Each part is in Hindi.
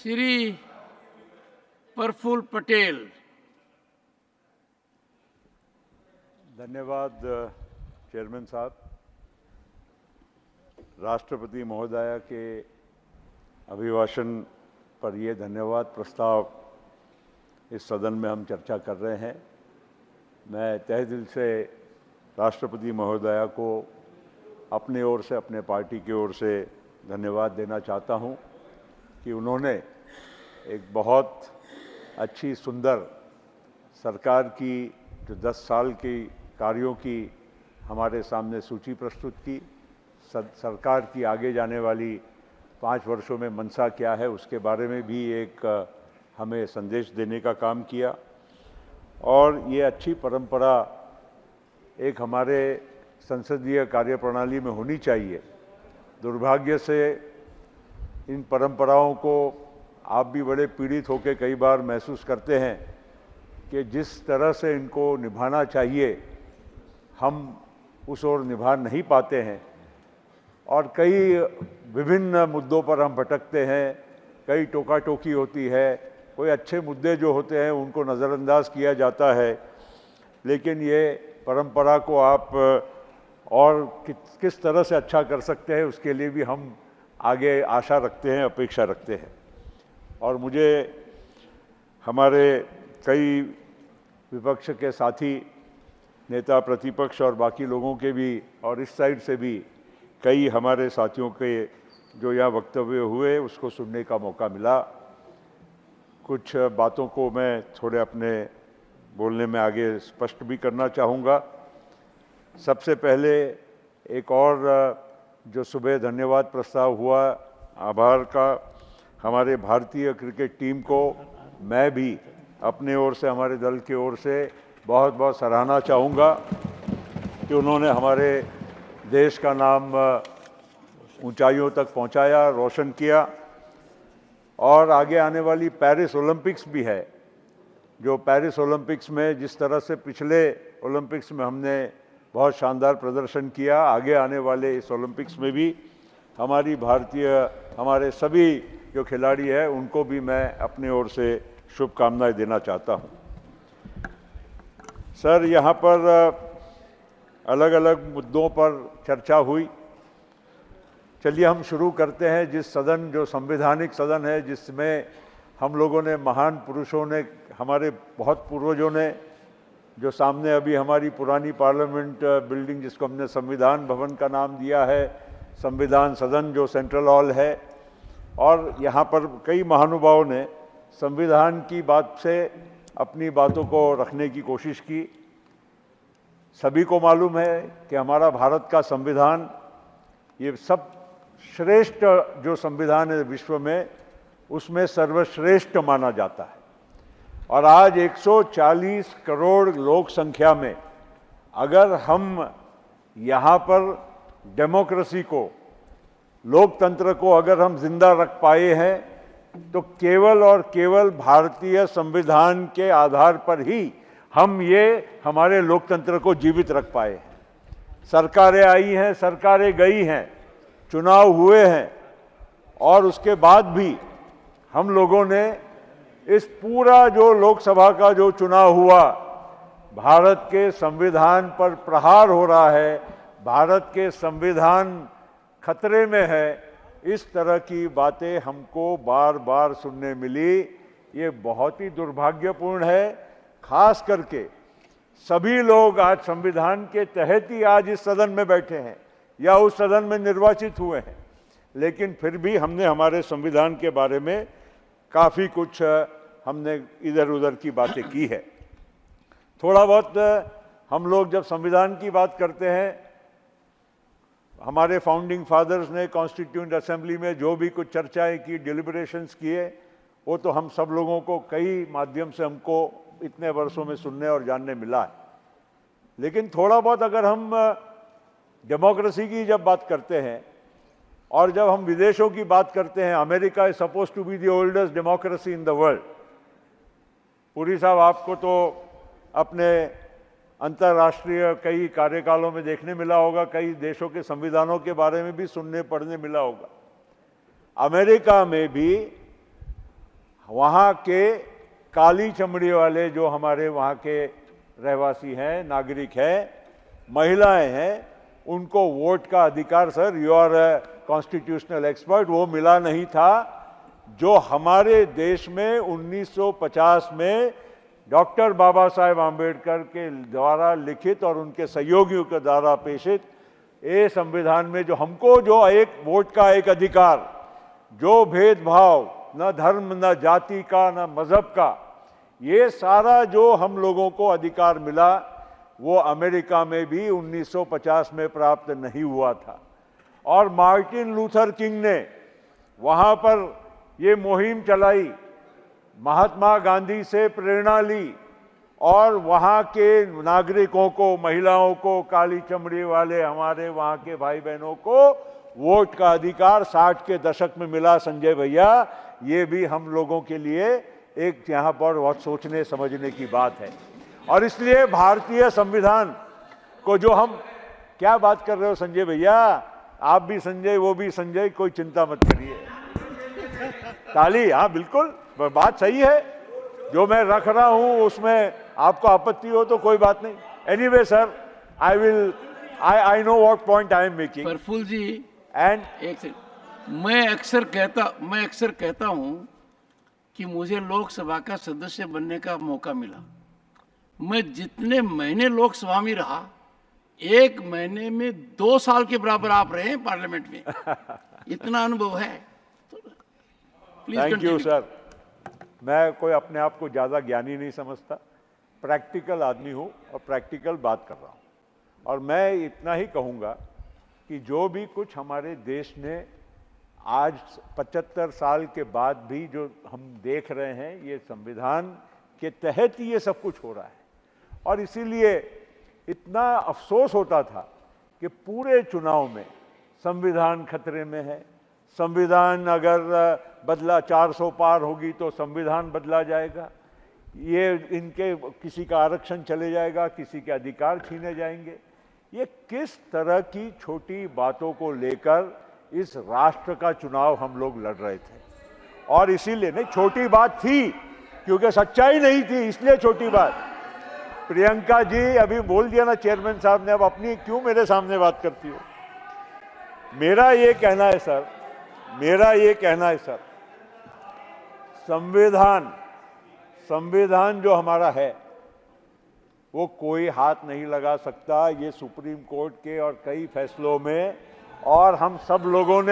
श्री प्रफुल्ल पटेल। धन्यवाद चेयरमैन साहब। राष्ट्रपति महोदया के अभिभाषण पर ये धन्यवाद प्रस्ताव इस सदन में हम चर्चा कर रहे हैं। मैं तहे दिल से राष्ट्रपति महोदया को अपनी ओर से, अपने पार्टी की ओर से धन्यवाद देना चाहता हूं कि उन्होंने एक बहुत अच्छी सुंदर सरकार की जो 10 साल की कार्यों की हमारे सामने सूची प्रस्तुत की। सरकार की आगे जाने वाली 5 वर्षों में मंशा क्या है उसके बारे में भी एक हमें संदेश देने का काम किया। और ये अच्छी परंपरा एक हमारे संसदीय कार्यप्रणाली में होनी चाहिए। दुर्भाग्य से इन परंपराओं को आप भी बड़े पीड़ित होकर कई बार महसूस करते हैं कि जिस तरह से इनको निभाना चाहिए हम उस ओर निभा नहीं पाते हैं और कई विभिन्न मुद्दों पर हम भटकते हैं। कई टोका टोकी होती है, कोई अच्छे मुद्दे जो होते हैं उनको नज़रअंदाज किया जाता है। लेकिन ये परंपरा को आप और किस तरह से अच्छा कर सकते हैं उसके लिए भी हम आगे आशा रखते हैं, अपेक्षा रखते हैं। और मुझे हमारे कई विपक्ष के साथी, नेता प्रतिपक्ष और बाकी लोगों के भी और इस साइड से भी कई हमारे साथियों के जो यहाँ वक्तव्य हुए उसको सुनने का मौका मिला। कुछ बातों को मैं थोड़े अपने बोलने में आगे स्पष्ट भी करना चाहूँगा। सबसे पहले एक और जो सुबह धन्यवाद प्रस्ताव हुआ आभार का, हमारे भारतीय क्रिकेट टीम को मैं भी अपने ओर से, हमारे दल की ओर से बहुत बहुत सराहना चाहूँगा कि उन्होंने हमारे देश का नाम ऊंचाइयों तक पहुंचाया, रोशन किया। और आगे आने वाली पेरिस ओलंपिक्स भी है, जो पेरिस ओलंपिक्स में जिस तरह से पिछले ओलंपिक्स में हमने बहुत शानदार प्रदर्शन किया, आगे आने वाले इस ओलंपिक्स में भी हमारे सभी जो खिलाड़ी हैं उनको भी मैं अपनी ओर से शुभकामनाएं देना चाहता हूं। सर, यहाँ पर अलग अलग मुद्दों पर चर्चा हुई। चलिए हम शुरू करते हैं। जो संवैधानिक सदन है, जिसमें हम लोगों ने, महान पुरुषों ने, हमारे बहुत पूर्वजों ने, जो सामने अभी हमारी पुरानी पार्लियामेंट बिल्डिंग जिसको हमने संविधान भवन का नाम दिया है, संविधान सदन जो सेंट्रल हॉल है, और यहाँ पर कई महानुभावों ने संविधान की बात से अपनी बातों को रखने की कोशिश की। सभी को मालूम है कि हमारा भारत का संविधान ये सब श्रेष्ठ जो संविधान है विश्व में, उसमें सर्वश्रेष्ठ माना जाता है। और आज 140 करोड़ लोक संख्या में अगर हम यहाँ पर डेमोक्रेसी को, लोकतंत्र को अगर हम जिंदा रख पाए हैं तो केवल और केवल भारतीय संविधान के आधार पर ही हम ये हमारे लोकतंत्र को जीवित रख पाए हैं। सरकारें आई हैं, सरकारें गई हैं, चुनाव हुए हैं, और उसके बाद भी हम लोगों ने इस पूरा जो लोकसभा का जो चुनाव हुआ, भारत के संविधान पर प्रहार हो रहा है, भारत के संविधान खतरे में है, इस तरह की बातें हमको बार बार सुनने मिली। ये बहुत ही दुर्भाग्यपूर्ण है। खास करके सभी लोग आज संविधान के तहत ही आज इस सदन में बैठे हैं या उस सदन में निर्वाचित हुए हैं, लेकिन फिर भी हमने हमारे संविधान के बारे में काफ़ी कुछ हमने इधर उधर की बातें की है। थोड़ा बहुत हम लोग जब संविधान की बात करते हैं, हमारे फाउंडिंग फादर्स ने कॉन्स्टिट्यूएंट असेंबली में जो भी कुछ चर्चाएं की, डिलिब्रेशंस किए, वो तो हम सब लोगों को कई माध्यम से हमको इतने वर्षों में सुनने और जानने मिला है। लेकिन थोड़ा बहुत अगर हम डेमोक्रेसी की जब बात करते हैं और जब हम विदेशों की बात करते हैं, America is supposed to be the oldest democracy in the world. Puri साहब, आपको तो अपने अंतर्राष्ट्रीय कई कार्यकालों में देखने मिला होगा, कई देशों के संविधानों के बारे में भी सुनने पढ़ने मिला होगा। अमेरिका में भी वहाँ के काली चमड़ी वाले जो हमारे वहाँ के रहवासी हैं, नागरिक हैं, महिलाएं हैं, उनको वोट का अधिकार, sir you are constitutional expert, वो मिला नहीं था जो हमारे देश में 1950 में डॉक्टर बाबा साहेब आम्बेडकर के द्वारा लिखित और उनके सहयोगियों के द्वारा पेशित ये संविधान में जो हमको जो एक वोट का एक अधिकार, जो भेदभाव न धर्म न जाति का न मजहब का, ये सारा जो हम लोगों को अधिकार मिला वो अमेरिका में भी 1950 में प्राप्त नहीं हुआ था। और मार्टिन लूथर किंग ने वहाँ पर ये मुहिम चलाई, महात्मा गांधी से प्रेरणा ली और वहाँ के नागरिकों को, महिलाओं को, काली चमड़ी वाले हमारे वहाँ के भाई बहनों को वोट का अधिकार 60 के दशक में मिला। संजय भैया, ये भी हम लोगों के लिए एक यहाँ पर बहुत सोचने समझने की बात है। और इसलिए भारतीय संविधान को जो हम, क्या बात कर रहे हो संजय भैया, आप भी संजय, वो भी संजय, कोई चिंता मत करिए। ताली, हाँ बिल्कुल बात सही है, जो मैं रख रहा हूं उसमें आपको आपत्ति हो तो कोई बात नहीं। Anyway sir, I know what point I am making. Praful ji, and एक सेकंड, मैं अक्सर कहता हूं कि मुझे लोकसभा का सदस्य बनने का मौका मिला। मैं जितने महीने लोकसभा में रहा, एक महीने में 2 साल के बराबर आप रहे हैं पार्लियामेंट में। इतना अनुभव है। Thank you sir. मैं कोई अपने आप को ज़्यादा ज्ञानी नहीं समझता, प्रैक्टिकल आदमी हूँ और प्रैक्टिकल बात कर रहा हूँ। और मैं इतना ही कहूँगा कि जो भी कुछ हमारे देश ने आज 75 साल के बाद भी जो हम देख रहे हैं, ये संविधान के तहत ही ये सब कुछ हो रहा है। और इसीलिए इतना अफसोस होता था कि पूरे चुनाव में संविधान खतरे में है। संविधान अगर बदला, 400 पार होगी तो संविधान बदला जाएगा, ये इनके किसी का आरक्षण चले जाएगा, किसी के अधिकार छीने जाएंगे। ये किस तरह की छोटी बातों को लेकर इस राष्ट्र का चुनाव हम लोग लड़ रहे थे। और इसीलिए नहीं, छोटी बात थी क्योंकि सच्चाई नहीं थी, इसलिए छोटी बात। प्रियंका जी अभी बोल दिया ना चेयरमैन साहब ने, अब अपनी क्यों मेरे सामने बात करती हो। मेरा ये कहना है सर, संविधान जो हमारा है वो कोई हाथ नहीं लगा सकता। ये सुप्रीम कोर्ट के और कई फैसलों में, और हम लोगों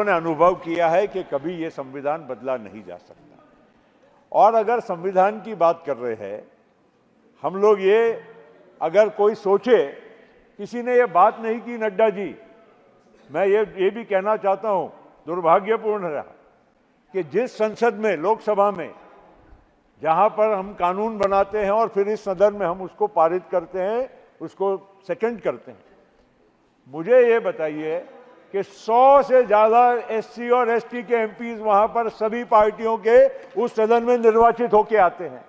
ने अनुभव किया है कि कभी ये संविधान बदला नहीं जा सकता। और अगर संविधान की बात कर रहे हैं हम लोग, ये अगर कोई सोचे, किसी ने ये बात नहीं की नड्डा जी, मैं ये भी कहना चाहता हूं, दुर्भाग्यपूर्ण रहा कि जिस संसद में, लोकसभा में, जहां पर हम कानून बनाते हैं और फिर इस सदन में हम उसको पारित करते हैं, उसको सेकंड करते हैं, मुझे ये बताइए कि 100 से ज्यादा एससी और एसटी के एमपीज वहां पर सभी पार्टियों के उस सदन में निर्वाचित होके आते हैं।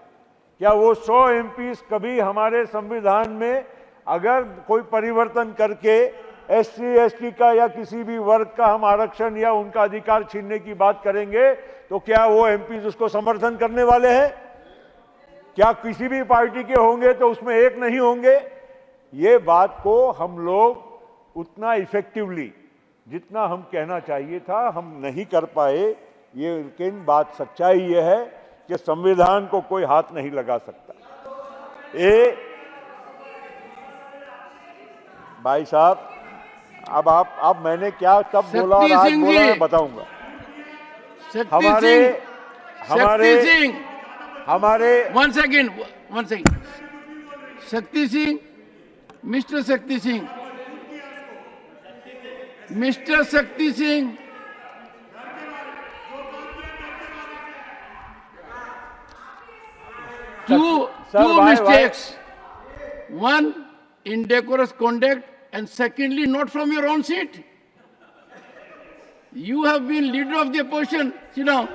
क्या वो 100 एमपीज कभी हमारे संविधान में अगर कोई परिवर्तन करके एससी एसटी का या किसी भी वर्ग का हम आरक्षण या उनका अधिकार छीनने की बात करेंगे तो क्या वो एमपीज उसको समर्थन करने वाले हैं? क्या किसी भी पार्टी के होंगे तो उसमें एक नहीं होंगे? ये बात को हम लोग उतना इफेक्टिवली जितना हम कहना चाहिए था हम नहीं कर पाए। ये लेकिन बात सच्चाई ये है कि संविधान को कोई हाथ नहीं लगा सकता। भाई साहब, अब मैंने क्या कब बोला और आज बोला मैं बताऊंगा। हमारे one second Shakti Singh, mister Shakti Singh, two mistakes. One, indecorous conduct, and secondly, not from your own seat. You have been leader of the opposition. Sit down.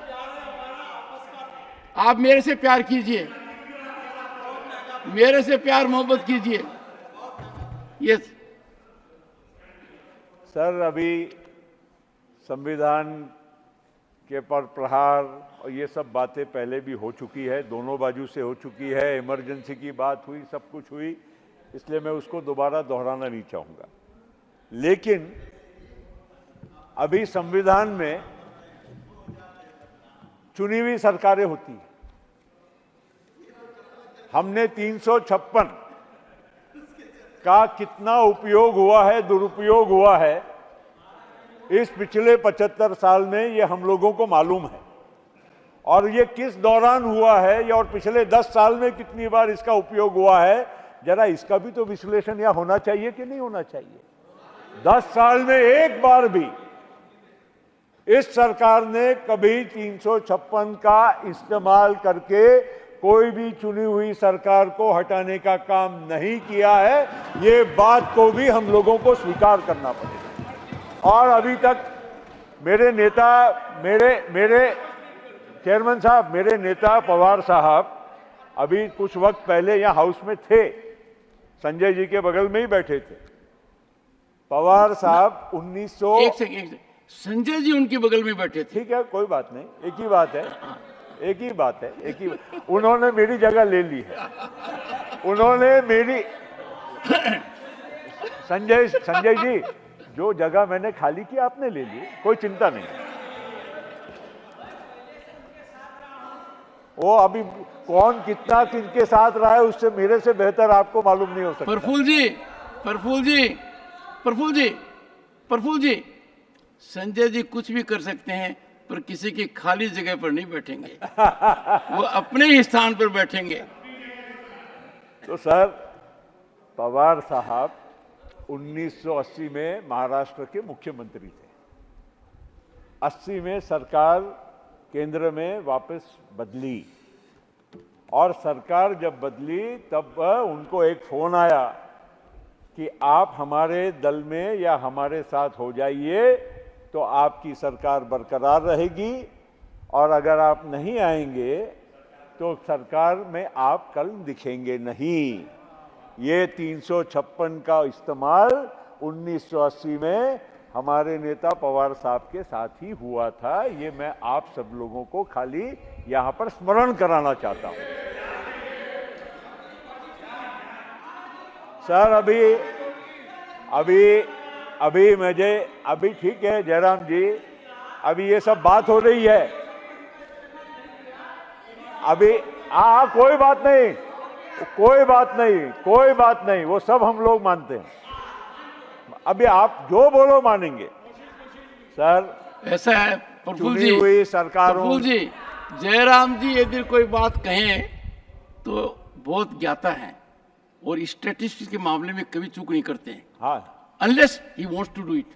आप मेरे से प्यार कीजिए, मेरे से प्यार मोहब्बत कीजिए। यस सर, अभी संविधान के पर प्रहार और ये सब बातें पहले भी हो चुकी है, दोनों बाजू से हो चुकी है, इमरजेंसी की बात हुई, सब कुछ हुई, इसलिए मैं उसको दोबारा दोहराना नहीं चाहूँगा। लेकिन अभी संविधान में चुनी हुई सरकारें होती हैं। हमने 356 का कितना उपयोग हुआ है, दुरुपयोग हुआ है, इस पिछले 75 साल में ये हम लोगों को मालूम है। और ये किस दौरान हुआ है ये, और पिछले 10 साल में कितनी बार इसका उपयोग हुआ है, जरा इसका भी तो विश्लेषण या होना चाहिए कि नहीं होना चाहिए। 10 साल में एक बार भी इस सरकार ने कभी 356 का इस्तेमाल करके कोई भी चुनी हुई सरकार को हटाने का काम नहीं किया है। ये बात को भी हम लोगों को स्वीकार करना पड़ेगा। और अभी तक मेरे नेता, मेरे चेयरमैन साहब, मेरे नेता पवार साहब अभी कुछ वक्त पहले यहाँ हाउस में थे, संजय जी के बगल में ही बैठे थे। पवार साहब 1900 एक सेकंड, संजय जी उनके बगल में बैठे थे। ठीक है, कोई बात नहीं, एक ही बात है, एक ही बात है, एक ही। उन्होंने मेरी जगह ले ली है, उन्होंने मेरी संजय जी जो जगह मैंने खाली की आपने ले ली, कोई चिंता नहीं। वो अभी कौन कितना किनके साथ रहा है उससे मेरे से बेहतर आपको मालूम नहीं हो सकता। प्रफुल्ल जी, संजय जी कुछ भी कर सकते हैं पर किसी की खाली जगह पर नहीं बैठेंगे। वो अपने ही स्थान पर बैठेंगे। तो सर, पवार साहब 1980 में महाराष्ट्र के मुख्यमंत्री थे। 80 में सरकार केंद्र में वापस बदली, और सरकार जब बदली तब उनको एक फोन आया कि आप हमारे दल में या हमारे साथ हो जाइए तो आपकी सरकार बरकरार रहेगी, और अगर आप नहीं आएंगे तो सरकार में आप कल दिखेंगे नहीं। ये 356 का इस्तेमाल 1980 में हमारे नेता पवार साहब के साथ ही हुआ था। ये मैं आप सब लोगों को खाली यहां पर स्मरण कराना चाहता हूं। सर, अभी ठीक है जयराम जी, अभी ये सब बात हो रही है, अभी कोई बात नहीं, वो सब हम लोग मानते हैं। अभी आप जो बोलो मानेंगे सर। ऐसा है प्रफुल्ल चुनी हुई सरकारों, प्रफुल्ल जी, जयराम जी यदि कोई बात कहें तो बहुत ज्ञाता है और स्टैटिस्टिक्स के मामले में कभी चूक नहीं करते हैं। हाँ, unless he wants to do it.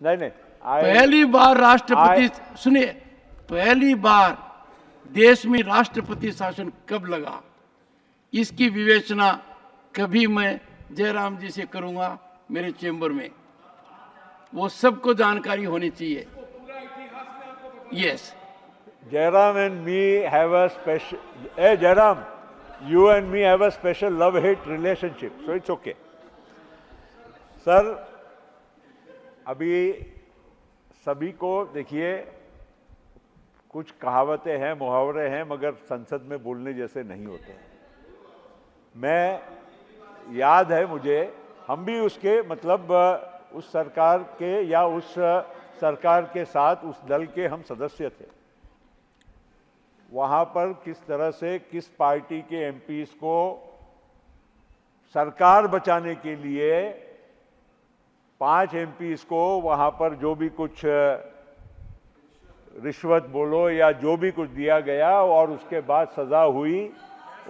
नहीं, पहली बार राष्ट्रपति, सुनिए, पहली बार देश में राष्ट्रपति शासन कब लगा, इसकी विवेचना कभी मैं जयराम जी से करूंगा मेरे चेंबर में। वो सबको जानकारी होनी चाहिए। Yes, Jairam and me have a special, Jairam, you and me have a special love-hate relationship, so it's okay. Sir, अभी सभी को देखिए, कुछ कहावतें हैं, मुहावरे हैं, मगर संसद में बोलने जैसे नहीं होते। मैं याद है मुझे, हम भी उसके मतलब उस सरकार के या उस सरकार के साथ उस दल के हम सदस्य थे। वहाँ पर किस तरह से किस पार्टी के एमपीज को सरकार बचाने के लिए 5 एमपीज को वहाँ पर जो भी कुछ रिश्वत बोलो या जो भी कुछ दिया गया और उसके बाद सजा हुई,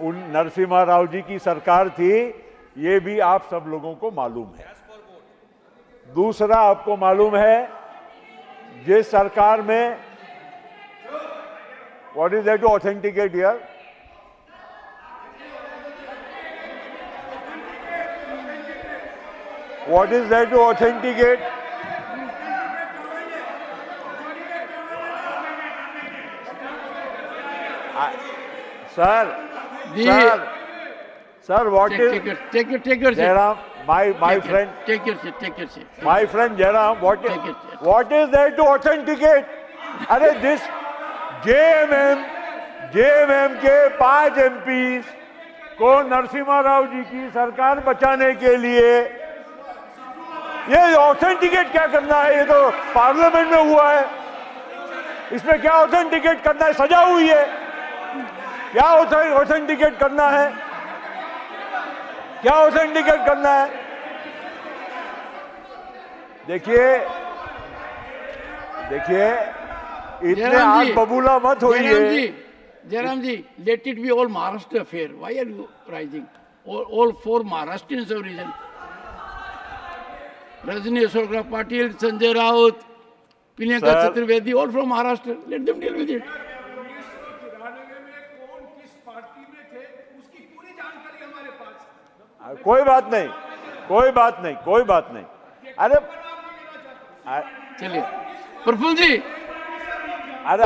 उन नरसिम्हा राव जी की सरकार थी, ये भी आप सब लोगों को मालूम है। दूसरा आपको मालूम है जिस सरकार में, what is there to authenticate here? What is there to authenticate? Sir, what is? Take your seat. Jairam, my friend. Take your seat. My friend Jairam, what is there to authenticate? Arey, JMM के 5 एमपी को नरसिम्हा राव जी की सरकार बचाने के लिए ये ऑथेंटिकेट क्या करना है? ये तो पार्लियामेंट में हुआ है, इसमें क्या ऑथेंटिकेट करना है? सजा हुई है, क्या ऑथेंटिकेट करना है? क्या ऑथेंटिकेट करना है? देखिए इतने आग बबूला मत होइए। Jairam ji, let it be all Maharashtra affair. Why are you rising? All 4 Maharashtrians have risen. Rajni Ashok Patil, Sanjay Raut, Pinaka Chaturvedi, all from Maharashtra. Let them deal with it. कोई बात नहीं। अरे चलिए प्रफुल्ल जी, अरे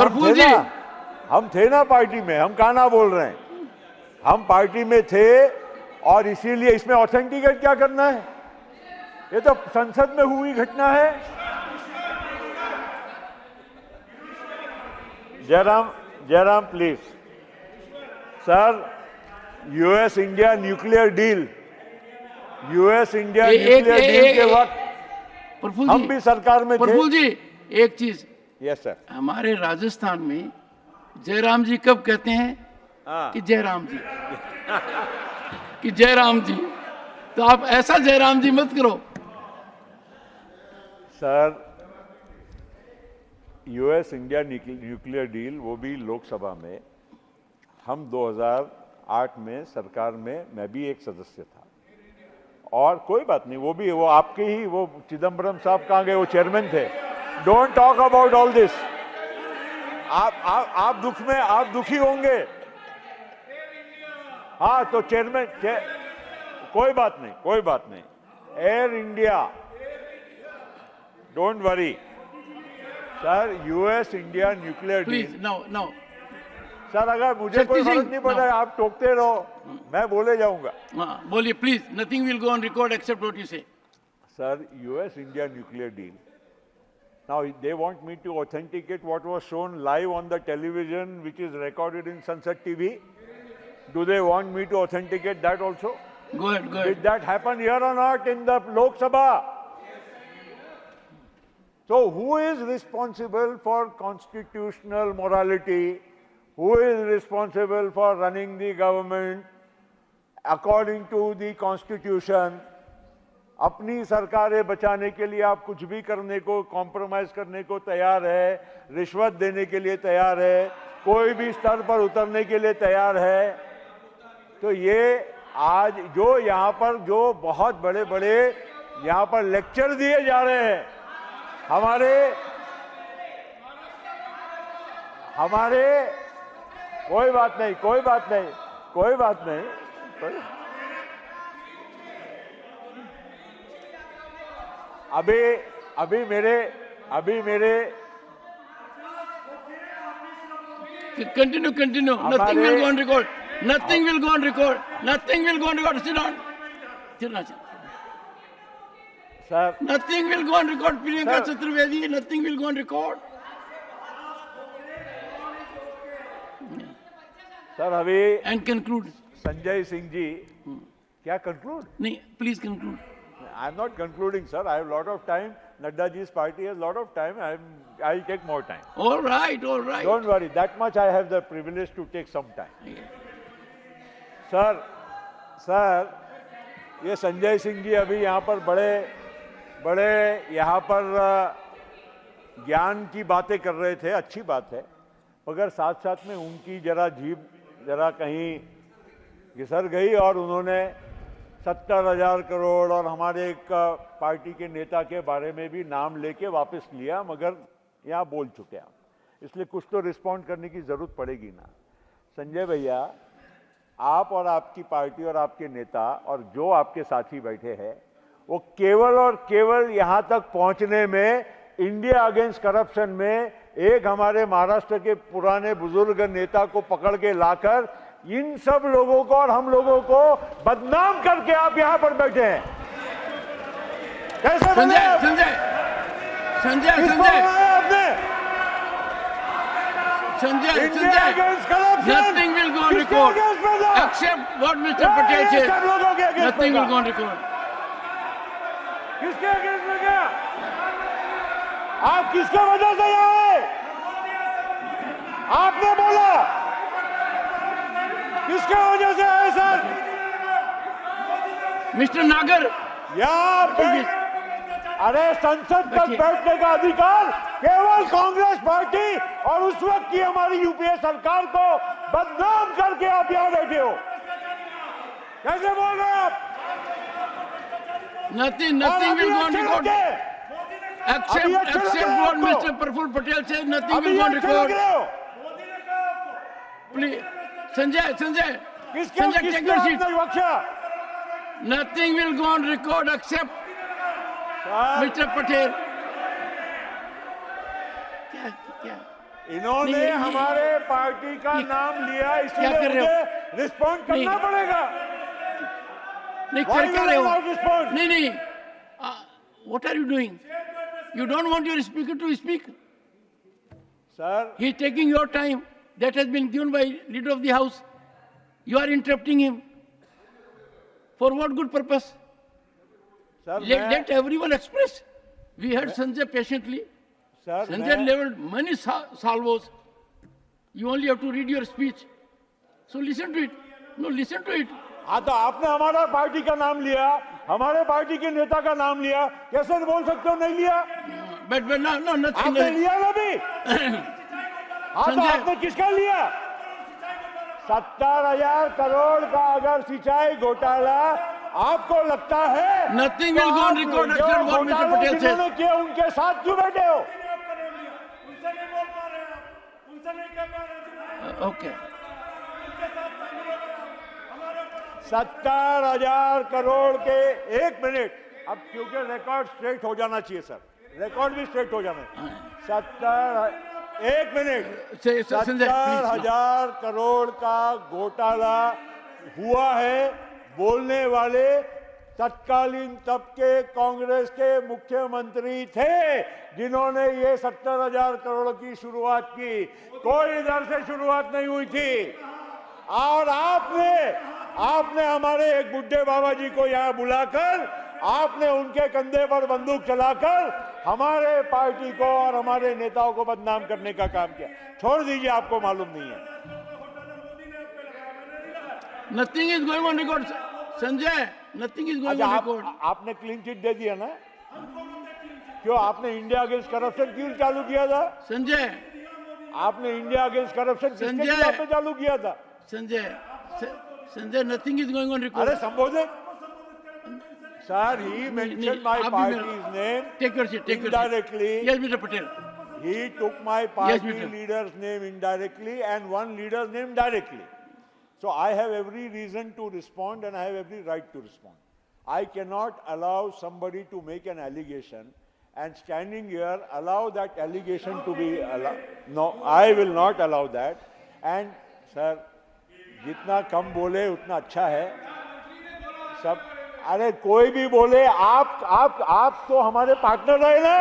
हम थे ना पार्टी में, हम कहाँ ना बोल रहे हैं, हम पार्टी में थे और इसीलिए इसमें ऑथेंटिकेट क्या करना है? ये तो संसद में हुई घटना है। Jairam please. Sir, US India nuclear deal के वक्त हम भी सरकार में थे। प्रफुल्ल जी, एक चीज, यस सर, हमारे राजस्थान में जयराम जी कब कहते हैं कि जयराम जी कि जयराम जी, तो आप ऐसा जयराम जी मत करो। Sir, US India nuclear deal, वो भी लोकसभा में, हम 2008 में सरकार में, मैं भी एक सदस्य था, और कोई बात नहीं, वो आपके ही, वो चिदम्बरम साहब कहाँ गए? वो चेयरमैन थे। Don't talk about all this. आप दुखी होंगे। हाँ, तो चेयरमैन, कोई बात नहीं। Air India, don't worry sir, US India nuclear deal. No sir, अगर मुझे कोई फर्क नहीं पड़ रहा है, आप टोकते रहो, मैं बोले जाऊंगा। बोलिए please. Nothing will go on record except what you say. Sir, US India nuclear deal, now they want me to authenticate what was shown live on the television, which is recorded in Sansad TV. Do they want me to authenticate that also? Go ahead. Did that happen here or not in the Lok Sabha? So who is responsible for constitutional morality? Who is responsible for running the government according to the constitution? अपनी सरकारें बचाने के लिए आप कुछ भी करने को, कॉम्प्रोमाइज करने को तैयार है, रिश्वत देने के लिए तैयार है, कोई भी स्तर पर उतरने के लिए तैयार है। तो ये आज जो यहाँ पर जो बहुत बड़े यहाँ पर लेक्चर दिए जा रहे हैं हमारे कोई बात नहीं। अभी मेरे Continue. Nothing will go on record. Sit down. Sir, nothing will go on record. Priyanka Chaturvedi, nothing will go on record. Sir, अभी And conclude. संजय सिंह जी, क्या conclude? नहीं, please conclude. I'm not concluding, sir. I have a lot of time. Nadda ji's party has a lot of time. I'll take more time. All right. Don't worry. That much I have the privilege to take some time. Yeah. Sir, ये संजय सिंह जी अभी यहाँ पर बड़े यहाँ पर ज्ञान की बातें कर रहे थे, अच्छी बात है, मगर साथ में उनकी जीभ कहीं घिसर गई और उन्होंने 70,000 करोड़ और हमारे एक पार्टी के नेता के बारे में भी नाम लेके वापस लिया, मगर यहाँ बोल चुके आप, इसलिए कुछ तो रिस्पॉन्ड करने की जरूरत पड़ेगी ना। संजय भैया, आप और आपकी पार्टी और आपके नेता और जो आपके साथी बैठे हैं, वो केवल और केवल यहाँ तक पहुँचने में, इंडिया अगेंस्ट करप्शन में एक हमारे महाराष्ट्र के पुराने बुजुर्ग नेता को पकड़ के लाकर इन सब लोगों को और हम लोगों को बदनाम करके आप यहां पर बैठे हैं। कैसे संजय आपने Sanjay, India against corruption. nothing will go on किसके record against में था? except what Mr. Patel ये said. सब लोगों के against Nothing में will था। go on record. किसके अगेंस्ट में गया? आप किसके वजह से आए? आपने बोला किसके वजह से आए सर? Mr. Nagar, यहाँ पे अरे संसद तक बैठिए। बैठने का अधिकार केवल कांग्रेस पार्टी और उस वक्त की हमारी यूपीए सरकार को बदनाम करके आप यहाँ बैठे हो। कैसे बोल रहे हैं आप? nothing will go on record except अभी अच्छे लग रहे हैं what आपको? Mr. Praful Patel said. Nothing अभी will go on अच्छे लग record. रहे हो? Please, Sanjay, किसके take किसके your seat. आपने बख्शा? Nothing will go on record except sir, Mr. Patel. क्या? इन्होंने नहीं, हमारे पार्टी का नाम लिया क्या इसलिए कर रहे हो? मुझे रिस्पॉन्ड करना नहीं। पड़ेगा। नहीं Why कर will रहे I हो? not respond? नहीं. What are you doing? You don't want your speaker to speak. Sir, He is taking your time that has been given by leader of the house. You are interrupting him. For what good purpose? Sir Let everyone express. We heard Sanjay patiently. Sir Sanjay मैं leveled many salvos. You only have to read your speech. So listen to it. No, listen to it. हाँ तो आपने हमारा पार्टी का नाम लिया, हमारे पार्टी के नेता का नाम लिया, कैसे बोल सकते हो नहीं लिया? But no, nothing. आपने लिया ना भी? हाँ तो संजय। आपने किसका लिया? 70,000 करोड़ का अगर सिंचाई घोटाला आपको लगता है Nothing तो will go on आप record जो except what Mr. घोटाले Patel said. जिन्होंने किए उनके साथ क्यों बैठे हो? Okay. 70,000 करोड़ के एक मिनट अब क्योंकि रिकॉर्ड स्ट्रेट हो जाना चाहिए सर, रिकॉर्ड भी स्ट्रेट हो जाना है। Sanjay, please, no. 70,000 करोड़ का घोटाला हुआ है। बोलने वाले तत्कालीन तब के कांग्रेस के मुख्यमंत्री थे जिन्होंने ये 70,000 करोड़ की शुरुआत की। कोई इधर से शुरुआत नहीं हुई थी। और आपने हमारे एक बुड्ढे बाबा जी को यहाँ बुलाकर आपने उनके कंधे पर बंदूक चलाकर हमारे पार्टी को और हमारे नेताओं को बदनाम करने का काम किया। छोड़ दीजिए, आपको मालूम नहीं है। Nothing is going on record. Sanjay, nothing is going अच्छा, on record. आपने क्लीन चिट दे दिया ना? क्यों आपने इंडिया अगेंस्ट करप्शन क्यों चालू किया था? Sanjay, आपने इंडिया अगेंस्ट करप्शन किसके संजय। खिलाफ में चालू किया था? Sanjay, nothing is going on record. अरे संबोधित sir, he mentioned my party's name Take your seat. indirectly. Yes, Mr. Patel. He took my party Mr. leader's name indirectly and one leader's name directly. So I have every reason to respond and I have every right to respond. I cannot allow somebody to make an allegation and standing here allow that allegation to be allowed. No, I will not allow that. And sir, जितना कम बोले उतना अच्छा है। सब अरे कोई भी बोले, आप तो हमारे पार्टनर रहे ना।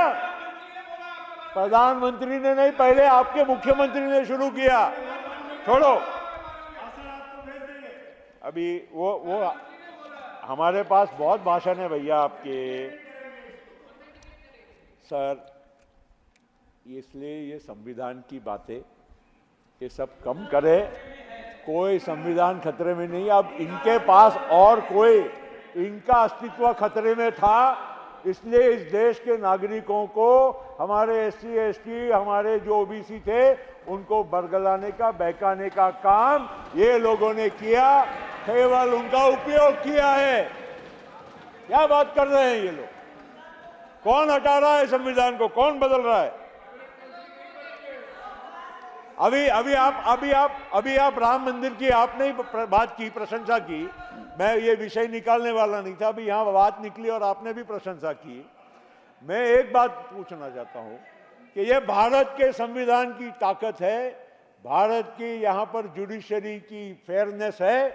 प्रधानमंत्री ने नहीं, पहले आपके मुख्यमंत्री ने शुरू किया। छोड़ो अभी वो हमारे पास बहुत भाषण है भैया आपके। सर, इसलिए ये संविधान की बातें ये सब कम करे। कोई संविधान खतरे में नहीं। अब इनके पास और कोई, इनका अस्तित्व खतरे में था, इसलिए इस देश के नागरिकों को, हमारे एससी एसटी, हमारे जो ओबीसी थे, उनको बरगलाने का, बहकाने का काम ये लोगों ने किया। केवल उनका उपयोग किया है। क्या बात कर रहे हैं ये लोग? कौन हटा रहा है संविधान को? कौन बदल रहा है? अभी आप राम मंदिर की आपने ही बात की, प्रशंसा की। मैं ये विषय निकालने वाला नहीं था, अभी यहाँ बात निकली और आपने भी प्रशंसा की। मैं एक बात पूछना चाहता हूँ कि ये भारत के संविधान की ताकत है, भारत की यहाँ पर जुडिशरी की फेयरनेस है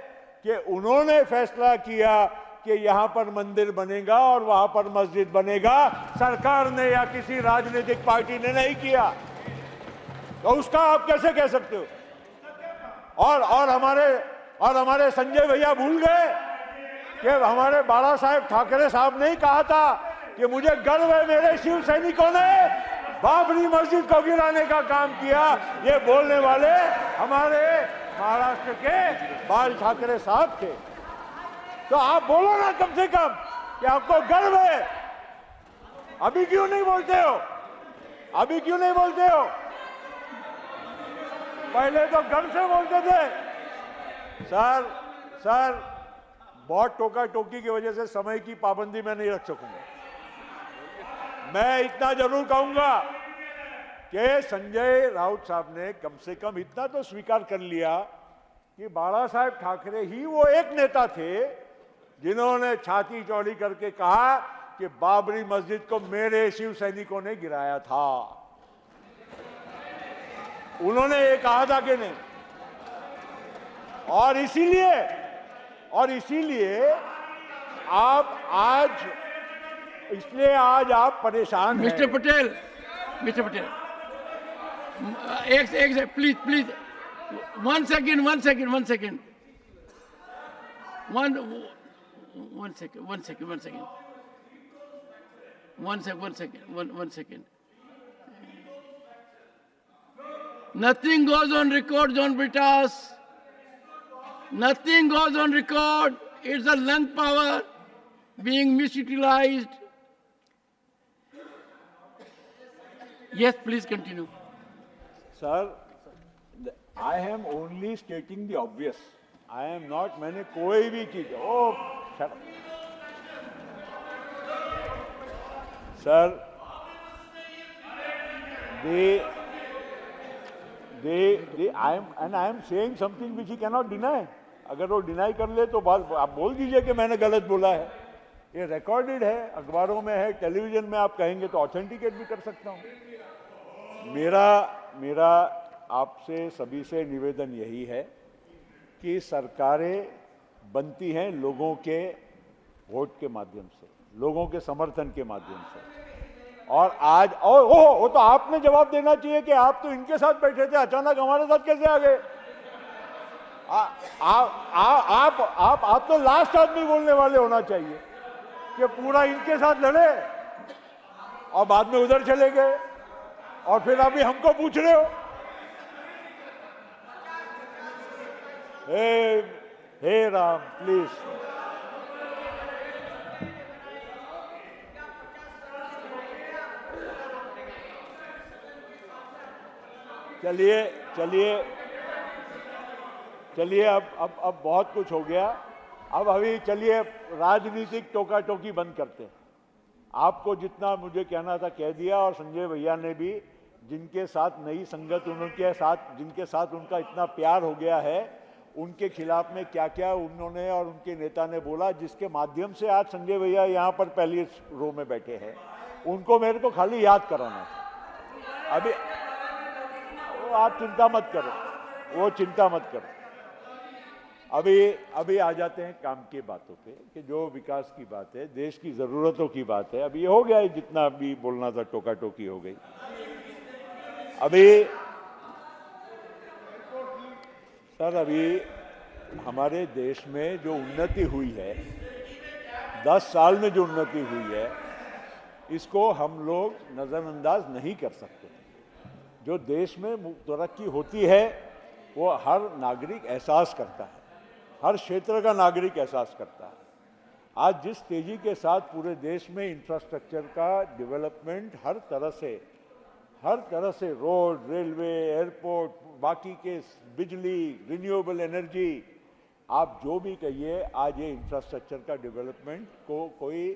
कि उन्होंने फैसला किया कि यहाँ पर मंदिर बनेगा और वहाँ पर मस्जिद बनेगा। सरकार ने या किसी राजनीतिक पार्टी ने नहीं किया। तो उसका आप कैसे कह सकते हो? और हमारे संजय भैया भूल गए कि हमारे बाला साहेब ठाकरे साहब ने ही कहा था कि मुझे गर्व है मेरे शिव सैनिकों ने बाबरी मस्जिद को गिराने का काम किया। ये बोलने वाले हमारे महाराष्ट्र के बाल ठाकरे साहब थे। तो आप बोलो ना कम से कम कि आपको गर्व है। अभी क्यों नहीं बोलते हो? अभी क्यों नहीं बोलते हो? पहले तो गर्व से बोलते थे। सर बहुत टोका टोकी की वजह से समय की पाबंदी मैं नहीं रख सकूंगा। मैं इतना जरूर कहूंगा कि संजय राउत साहब ने कम से कम इतना तो स्वीकार कर लिया कि बाला साहेब ठाकरे ही वो एक नेता थे जिन्होंने छाती चौड़ी करके कहा कि बाबरी मस्जिद को मेरे शिव सैनिकों ने गिराया था। उन्होंने ये कहा था कि नहीं? और इसीलिए आप आप परेशान हैं। मिस्टर पटेल, एक please one second Nothing goes on record, John Britas. Nothing goes on record. It's a lung power being misutilized. Yes, please continue. Sir, I am only stating the obvious. I am not, मैंने कोई भी चीज, shut up. Sir, I am saying something which he cannot deny. अगर वो डिनाई कर ले तो बात आप बोल दीजिए कि मैंने गलत बोला है। ये रिकॉर्डेड है, अखबारों में है, टेलीविजन में आप कहेंगे तो ऑथेंटिकेट भी कर सकता हूँ। मेरा आपसे सभी से निवेदन यही है कि सरकारें बनती हैं लोगों के वोट के माध्यम से, लोगों के समर्थन के माध्यम से। और आज वो तो आपने जवाब देना चाहिए कि आप तो इनके साथ बैठे थे, अचानक हमारे साथ कैसे आ गए? आप तो लास्ट आदमी बोलने वाले होना चाहिए कि पूरा इनके साथ लड़े और बाद में उधर चले गए और फिर अभी हमको पूछ रहे हो। हे राम प्लीज। चलिए अब बहुत कुछ हो गया। अब अभी चलिए राजनीतिक टोका टोकी बंद करते हैं। आपको जितना मुझे कहना था कह दिया, और संजय भैया ने भी, जिनके साथ नई संगत जिनके साथ उनका इतना प्यार हो गया है, उनके खिलाफ में क्या क्या उन्होंने और उनके नेता ने बोला, जिसके माध्यम से आज संजय भैया यहाँ पर पहली रो में बैठे हैं, उनको मेरे को खाली याद कराना था। अभी आप चिंता मत करो। अभी आ जाते हैं काम की बातों पे कि जो विकास की बात है, देश की जरूरतों की बात है। अभी हो गया है, जितना भी बोलना था टोका टोकी हो गई। अभी हमारे देश में जो उन्नति हुई है, 10 साल में जो उन्नति हुई है, इसको हम लोग नजरअंदाज नहीं कर सकते। जो देश में तरक्की होती है वो हर नागरिक एहसास करता है, हर क्षेत्र का नागरिक एहसास करता है। आज जिस तेजी के साथ पूरे देश में इंफ्रास्ट्रक्चर का डेवलपमेंट हर तरह से रोड, रेलवे, एयरपोर्ट, बाकी के बिजली, रिन्यूएबल एनर्जी, आप जो भी कहिए, आज ये इंफ्रास्ट्रक्चर का डेवलपमेंट को कोई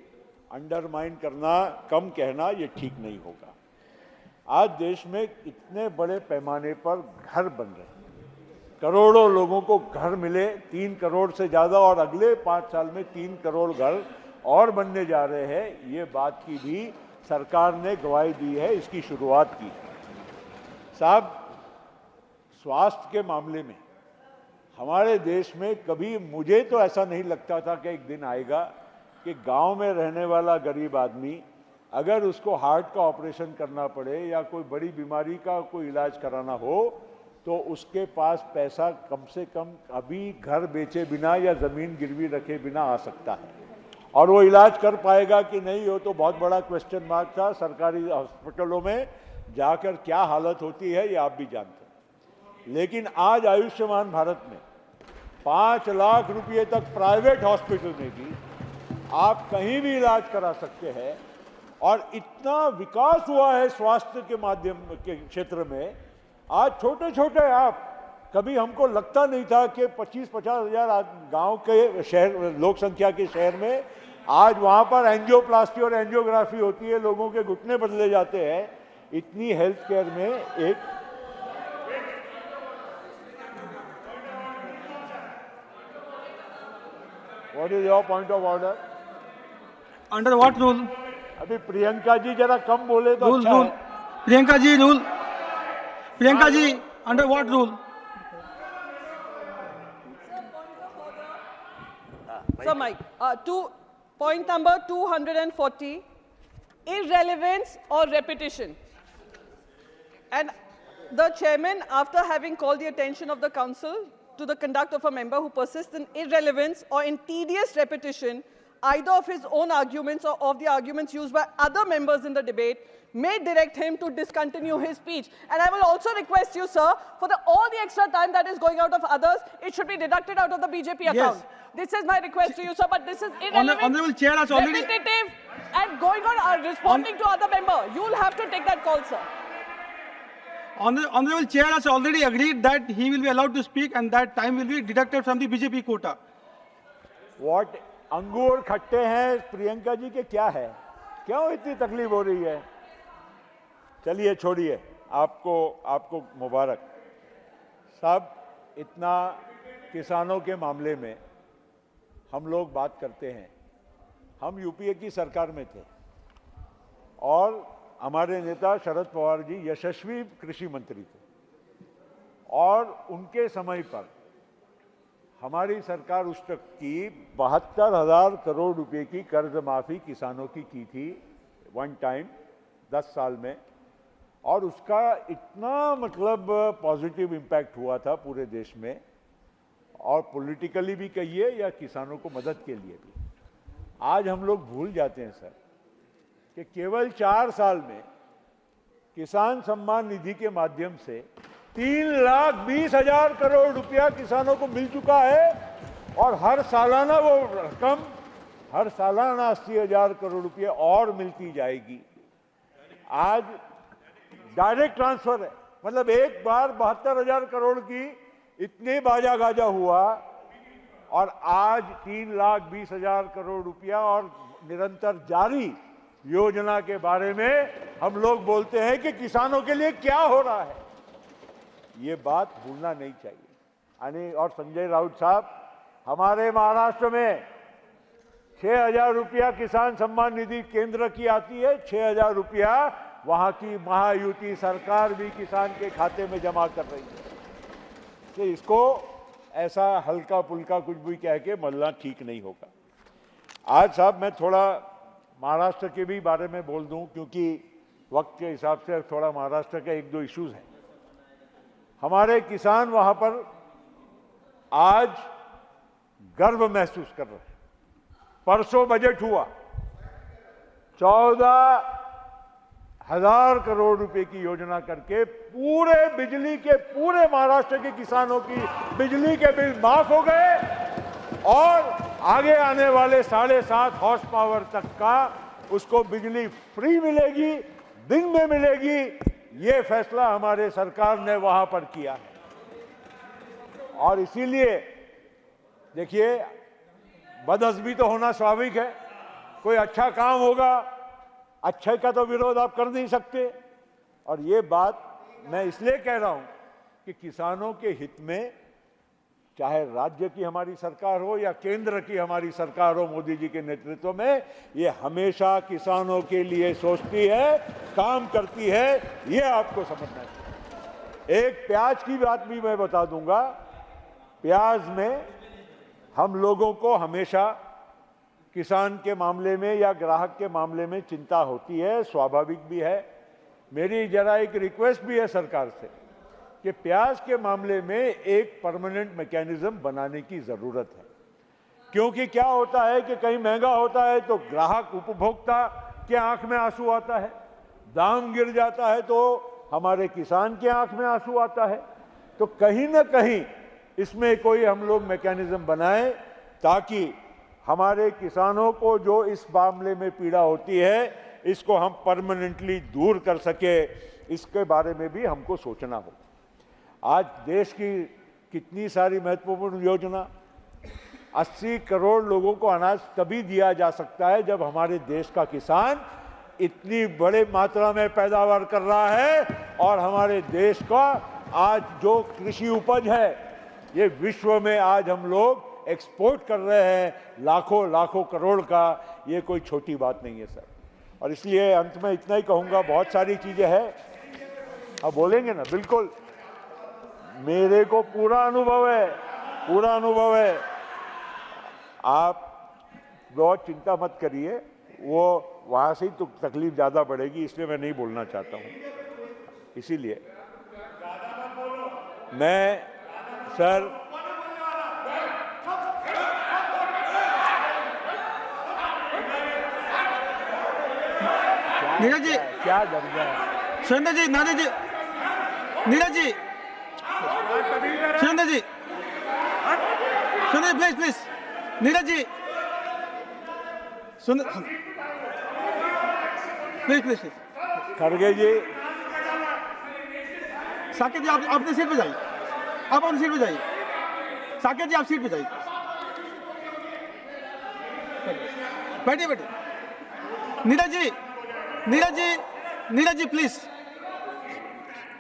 अंडरमाइन करना, कम कहना, ये ठीक नहीं होगा। आज देश में इतने बड़े पैमाने पर घर बन रहे हैं, करोड़ों लोगों को घर मिले, 3 करोड़ से ज़्यादा, और अगले 5 साल में 3 करोड़ घर और बनने जा रहे हैं। ये बात की भी सरकार ने गवाही दी है, इसकी शुरुआत की। साहब, स्वास्थ्य के मामले में हमारे देश में कभी, मुझे तो ऐसा नहीं लगता था कि एक दिन आएगा कि गांव में रहने वाला गरीब आदमी अगर उसको हार्ट का ऑपरेशन करना पड़े या कोई बड़ी बीमारी का कोई इलाज कराना हो तो उसके पास पैसा कम से कम अभी घर बेचे बिना या ज़मीन गिरवी रखे बिना आ सकता है, और वो इलाज कर पाएगा कि नहीं हो तो बहुत बड़ा क्वेश्चन मार्क था। सरकारी हॉस्पिटलों में जाकर क्या हालत होती है ये आप भी जानते हैं। लेकिन आज आयुष्मान भारत में 5 लाख रुपये तक प्राइवेट हॉस्पिटल में भी आप कहीं भी इलाज करा सकते हैं, और इतना विकास हुआ है स्वास्थ्य के माध्यम के क्षेत्र में। आज छोटे छोटे आप, कभी हमको लगता नहीं था कि 25-50 हजार गांव के शहर लोक संख्या के शहर में आज वहां पर एंजियोप्लास्टी और एंजियोग्राफी होती है, लोगों के घुटने बदले जाते हैं। इतनी हेल्थ केयर में एक what is your point of order? Under what rule? अभी प्रियंका जी जरा कम बोले तो रूल अच्छा रूल है। Priyanka ji rule, Priyanka ji under what rule? Sir, Mike, point number 240, irrelevance or repetition. And the chairman, after having called the attention of the council to the conduct of a member who persists in irrelevance or in tedious repetition, either of his own arguments or of the arguments used by other members in the debate, may direct him to discontinue his speech. And I will also request you, sir, for all the extra time that is going out of others, it should be deducted out of the BJP account. Yes. This is my request to you, sir, but this is irrelevant, Honorable Chair has already... repetitive, and going on responding to other member. You will have to take that call, sir. Honorable Chair has already agreed that he will be allowed to speak and that time will be deducted from the BJP quota. What अंगूर खट्टे हैं प्रियंका जी के, क्या है, क्यों इतनी तकलीफ हो रही है? चलिए छोड़िए, आपको मुबारक साहब। इतना किसानों के मामले में हम लोग बात करते हैं। हम यूपीए की सरकार में थे और हमारे नेता शरद पवार जी यशस्वी कृषि मंत्री थे, और उनके समय पर हमारी सरकार उस तक की 72,000 करोड़ रुपए की कर्ज माफी किसानों की थी वन टाइम 10 साल में, और उसका इतना मतलब पॉजिटिव इम्पैक्ट हुआ था पूरे देश में, और पॉलिटिकली भी कहिए या किसानों को मदद के लिए भी। आज हम लोग भूल जाते हैं सर कि केवल 4 साल में किसान सम्मान निधि के माध्यम से 3,20,000 करोड़ रुपया किसानों को मिल चुका है, और हर सालाना वो रकम, हर सालाना 80,000 करोड़ रुपया और मिलती जाएगी। आज डायरेक्ट ट्रांसफर है, मतलब एक बार 72,000 करोड़ की इतने बाजा गाजा हुआ, और आज 3,20,000 करोड़ रुपया और निरंतर जारी योजना के बारे में हम लोग बोलते हैं कि किसानों के लिए क्या हो रहा है। ये बात भूलना नहीं चाहिए। और संजय राउत साहब, हमारे महाराष्ट्र में 6,000 रुपया किसान सम्मान निधि केंद्र की आती है, 6,000 रुपया वहां की महायुति सरकार भी किसान के खाते में जमा कर रही है। तो इसको ऐसा हल्का पुल्का कुछ भी कह के मलना ठीक नहीं होगा। आज साहब मैं थोड़ा महाराष्ट्र के भी बारे में बोल दूं, क्योंकि वक्त के हिसाब से थोड़ा महाराष्ट्र के 1-2 इश्यूज हैं। हमारे किसान वहां पर आज गर्व महसूस कर रहे हैं। परसों बजट हुआ, 14,000 करोड़ रुपए की योजना करके पूरे बिजली के, पूरे महाराष्ट्र के किसानों की बिजली के बिल माफ हो गए, और आगे आने वाले 7.5 हॉर्स पावर तक का उसको बिजली फ्री मिलेगी, दिन में मिलेगी। ये फैसला हमारे सरकार ने वहां पर किया है। और इसीलिए देखिए, बदहज़मी तो होना स्वाभाविक है। कोई अच्छा काम होगा, अच्छे का तो विरोध आप कर नहीं सकते। और ये बात मैं इसलिए कह रहा हूं कि किसानों के हित में, चाहे राज्य की हमारी सरकार हो या केंद्र की हमारी सरकार हो, मोदी जी के नेतृत्व में, ये हमेशा किसानों के लिए सोचती है, काम करती है। ये आपको समझना चाहिए। एक प्याज की बात भी मैं बता दूंगा। प्याज में हम लोगों को हमेशा किसान के मामले में या ग्राहक के मामले में चिंता होती है, स्वाभाविक भी है। मेरी जरा एक रिक्वेस्ट भी है सरकार से कि प्याज के मामले में एक परमानेंट मैकेनिज्म बनाने की जरूरत है, क्योंकि क्या होता है कि कहीं महंगा होता है तो ग्राहक उपभोक्ता के आंख में आंसू आता है, दाम गिर जाता है तो हमारे किसान के आंख में आंसू आता है। तो कहीं ना कहीं इसमें कोई हम लोग मैकेनिज्म बनाएं ताकि हमारे किसानों को जो इस मामले में पीड़ा होती है इसको हम परमानेंटली दूर कर सके, इसके बारे में भी हमको सोचना हो। आज देश की कितनी सारी महत्वपूर्ण योजना, 80 करोड़ लोगों को अनाज तभी दिया जा सकता है जब हमारे देश का किसान इतनी बड़े मात्रा में पैदावार कर रहा है और हमारे देश का आज जो कृषि उपज है ये विश्व में आज हम लोग एक्सपोर्ट कर रहे हैं लाखों लाखों करोड़ का, ये कोई छोटी बात नहीं है सर। और इसलिए अंत में इतना ही कहूँगा, बहुत सारी चीज़ें हैं, अब बोलेंगे ना, बिल्कुल मेरे को पूरा अनुभव है। आप बहुत चिंता मत करिए, वो वहाँ से ही तो तकलीफ ज़्यादा बढ़ेगी, इसलिए मैं नहीं बोलना चाहता हूँ। इसीलिए मैं सर नीरज जी, क्या दर्जा है? सुरेंद्र जी, नादे जी, नीरज जी, सुरेंद्र जी, सुरेंद्र प्लीज, नीरज जी, प्लीज, खड़गे जी, साकेत जी आप अपनी सीट पे जाइए, आप अपनी सीट पे जाइए, साकेत जी आप सीट पे जाइए, बैठिए, नीरज जी प्लीज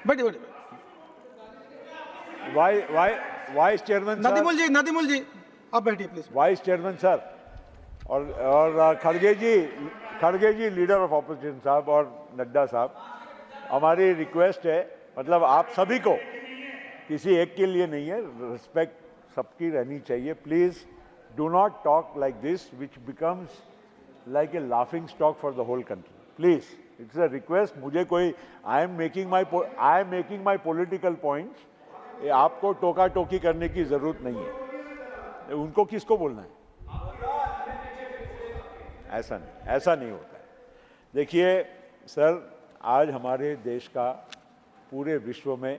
बैठिए। वाइस चेयरमैन नदीमुल जी आप बैठिए प्लीज। वाइस चेयरमैन सर और खड़गे जी लीडर ऑफ ऑपोजिशन साहब और नड्डा साहब, हमारी रिक्वेस्ट है, मतलब आप सभी को, किसी एक के लिए नहीं है, रिस्पेक्ट सबकी रहनी चाहिए। Please do not talk like this which becomes like a laughing stock for the whole country. Please, it's a request. मुझे कोई I am making my political points, आपको टोका टोकी करने की जरूरत नहीं है। उनको किसको बोलना है? ऐसा नहीं होता है। देखिए सर, आज हमारे देश का पूरे विश्व में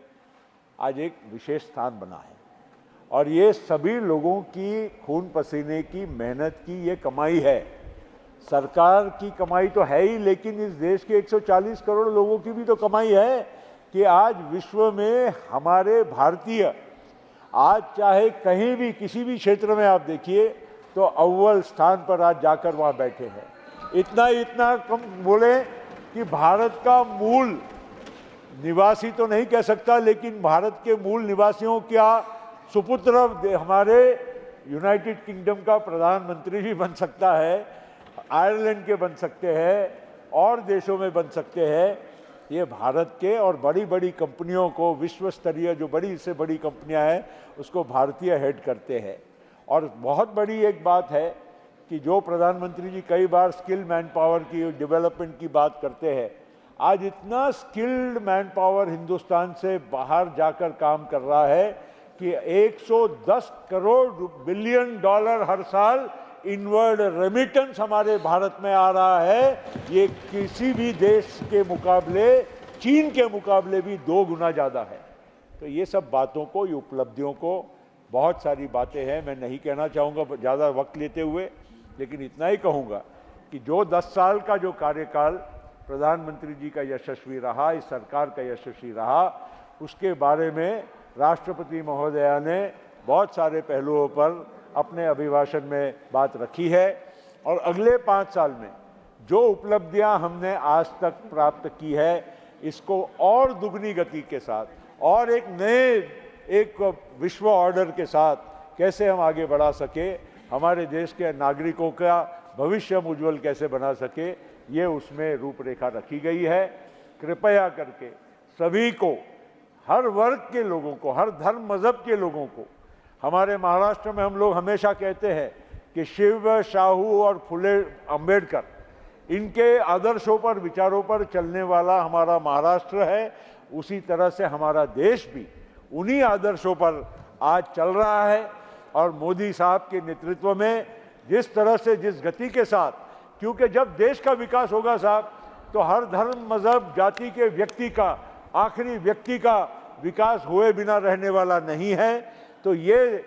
आज एक विशेष स्थान बना है और ये सभी लोगों की खून पसीने की मेहनत की ये कमाई है। सरकार की कमाई तो है ही, लेकिन इस देश के 140 करोड़ लोगों की भी तो कमाई है कि आज विश्व में हमारे भारतीय, आज चाहे कहीं भी किसी भी क्षेत्र में आप देखिए तो अव्वल स्थान पर आज जाकर वहाँ बैठे हैं। इतना कम बोले कि भारत का मूल निवासी तो नहीं कह सकता, लेकिन भारत के मूल निवासियों का सुपुत्र हमारे यूनाइटेड किंगडम का प्रधानमंत्री भी बन सकता है, आयरलैंड के बन सकते हैं और देशों में बन सकते हैं। ये भारत के और बड़ी बड़ी कंपनियों को, विश्व स्तरीय जो बड़ी से बड़ी कंपनियां हैं उसको भारतीय हेड करते हैं। और बहुत बड़ी एक बात है कि जो प्रधानमंत्री जी कई बार स्किल मैन पावर की डेवलपमेंट की बात करते हैं, आज इतना स्किल्ड मैन पावर हिंदुस्तान से बाहर जाकर काम कर रहा है कि 110 करोड़ बिलियन डॉलर हर साल इनवर्ड रेमिटेंस हमारे भारत में आ रहा है। ये किसी भी देश के मुकाबले, चीन के मुकाबले भी 2 गुना ज़्यादा है। तो ये सब बातों को, ये उपलब्धियों को, बहुत सारी बातें हैं, मैं नहीं कहना चाहूँगा ज़्यादा वक्त लेते हुए, लेकिन इतना ही कहूँगा कि जो 10 साल का जो कार्यकाल प्रधानमंत्री जी का यशस्वी रहा, इस सरकार का यशस्वी रहा, उसके बारे में राष्ट्रपति महोदया ने बहुत सारे पहलुओं पर अपने अभिभाषण में बात रखी है। और अगले 5 साल में जो उपलब्धियां हमने आज तक प्राप्त की है, इसको और दुगनी गति के साथ और एक विश्व ऑर्डर के साथ कैसे हम आगे बढ़ा सके, हमारे देश के नागरिकों का भविष्य हम उज्ज्वल कैसे बना सके, ये उसमें रूपरेखा रखी गई है। कृपया करके सभी को, हर वर्ग के लोगों को, हर धर्म मजहब के लोगों को, हमारे महाराष्ट्र में हम लोग हमेशा कहते हैं कि शिव, शाहू और फुले अंबेडकर, इनके आदर्शों पर, विचारों पर चलने वाला हमारा महाराष्ट्र है, उसी तरह से हमारा देश भी उन्हीं आदर्शों पर आज चल रहा है। और मोदी साहब के नेतृत्व में जिस तरह से, जिस गति के साथ, क्योंकि जब देश का विकास होगा साहब, तो हर धर्म, मजहब, जाति के व्यक्ति का, आखिरी व्यक्ति का विकास हुए बिना रहने वाला नहीं है। तो ये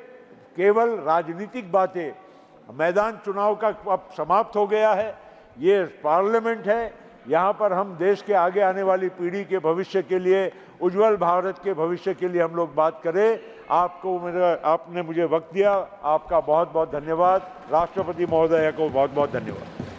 केवल राजनीतिक बातें, मैदान चुनाव का अब समाप्त हो गया है, ये पार्लियामेंट है, यहाँ पर हम देश के आगे आने वाली पीढ़ी के भविष्य के लिए, उज्जवल भारत के भविष्य के लिए हम लोग बात करें। आपने मुझे वक्त दिया, आपका बहुत बहुत धन्यवाद। राष्ट्रपति महोदय को बहुत बहुत धन्यवाद।